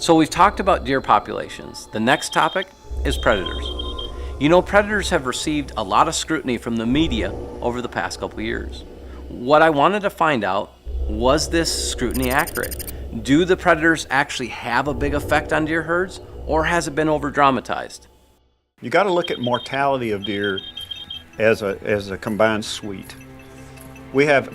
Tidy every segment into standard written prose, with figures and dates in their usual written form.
So we've talked about deer populations. The next topic is predators. You know, predators have received a lot of scrutiny from the media over the past couple years. What I wanted to find out, was this scrutiny accurate? Do the predators actually have a big effect on deer herds, or has it been over-dramatized? You got to look at mortality of deer as a combined suite. We have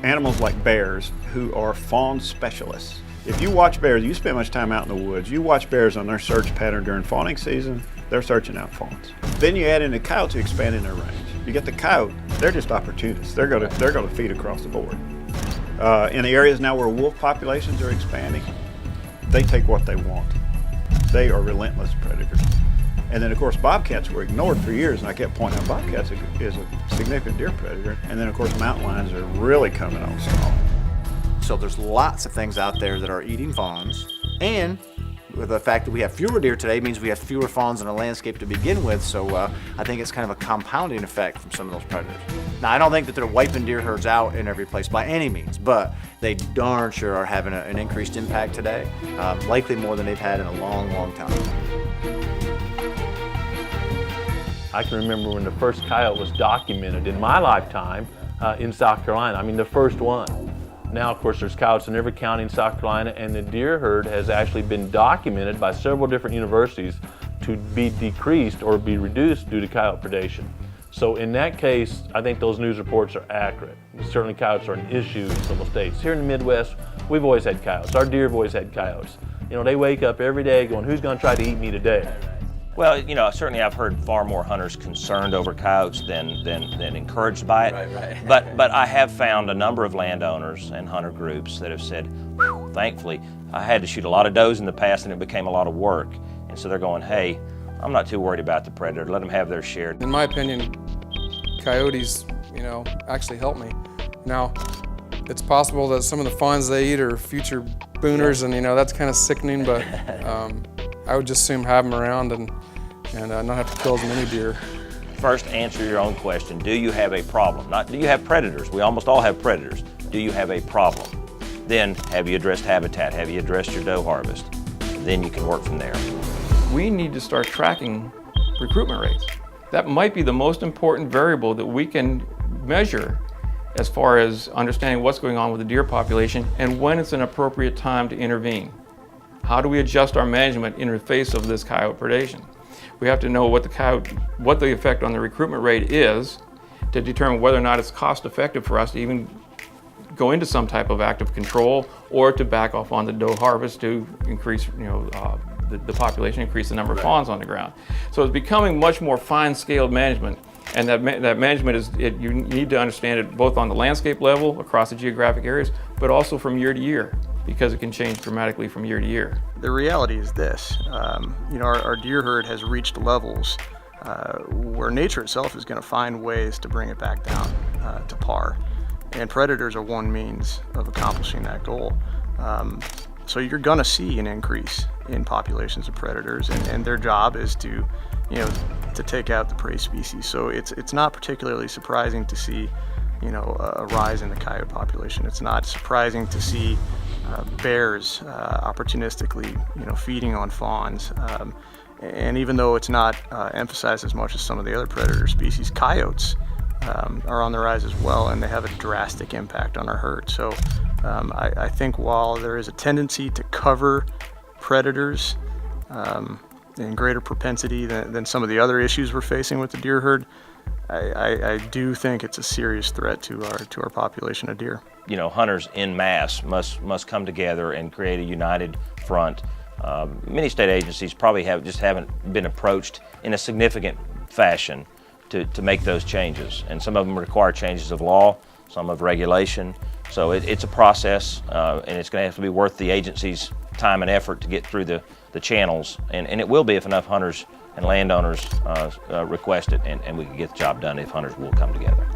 animals like bears who are fawn specialists. If you watch bears, you spend much time out in the woods, you watch bears on their search pattern during fawning season, they're searching out fawns. Then you add in the coyotes expanding their range. You get the coyote, they're just opportunists. They're going to feed across the board. In the areas now where wolf populations are expanding, they take what they want. They are relentless predators. And then of course bobcats were ignored for years, and I kept pointing out bobcats is a significant deer predator. And then of course mountain lions are really coming on strong. So there's lots of things out there that are eating fawns, and the fact that we have fewer deer today means we have fewer fawns in the landscape to begin with, so I think it's kind of a compounding effect from some of those predators. Now, I don't think that they're wiping deer herds out in every place by any means, but they darn sure are having an increased impact today, likely more than they've had in a long, long time. I can remember when the first coyote was documented in my lifetime in South Carolina. I mean, the first one. Now, of course, there's coyotes in every county in South Carolina, and the deer herd has actually been documented by several different universities to be decreased or be reduced due to coyote predation. So in that case, I think those news reports are accurate. Certainly coyotes are an issue in several states. Here in the Midwest, we've always had coyotes. Our deer have always had coyotes. You know, they wake up every day going, who's gonna try to eat me today? Well, you know, certainly I've heard far more hunters concerned over coyotes than encouraged by it. Right. But I have found a number of landowners and hunter groups that have said, thankfully, I had to shoot a lot of does in the past and it became a lot of work. And so they're going, hey, I'm not too worried about the predator. Let them have their share. In my opinion, coyotes, you know, actually help me. Now, it's possible that some of the fawns they eat are future booners, and you know, that's kind of sickening, but I would just assume have them around and not have to kill as many deer. First, answer your own question. Do you have a problem? Not do you have predators? We almost all have predators. Do you have a problem? Then, have you addressed habitat? Have you addressed your doe harvest? Then you can work from there. We need to start tracking recruitment rates. That might be the most important variable that we can measure as far as understanding what's going on with the deer population and when it's an appropriate time to intervene. How do we adjust our management in the face of this coyote predation? We have to know what the effect on the recruitment rate is to determine whether or not it's cost effective for us to even go into some type of active control or to back off on the doe harvest to increase, the population, increase the number of fawns on the ground. So it's becoming much more fine-scaled management, and that management is, you need to understand it both on the landscape level across the geographic areas, but also from year to year, because it can change dramatically from year to year. The reality is this, our deer herd has reached levels where nature itself is going to find ways to bring it back down to par, and predators are one means of accomplishing that goal. So you're going to see an increase in populations of predators, and their job is to take out the prey species. So it's not particularly surprising to see a rise in the coyote population. It's not surprising to see bears opportunistically feeding on fawns. And even though it's not emphasized as much as some of the other predator species, coyotes are on the rise as well, and they have a drastic impact on our herd. So I think while there is a tendency to cover predators in greater propensity than some of the other issues we're facing with the deer herd, I do think it's a serious threat to our population of deer. Hunters en masse must come together and create a united front. Many state agencies probably haven't been approached in a significant fashion to make those changes, and some of them require changes of law, some of regulation. So it's a process, and it's going to have to be worth the agency's time and effort to get through the channels, and it will be if enough hunters and landowners request it, and we can get the job done if hunters will come together.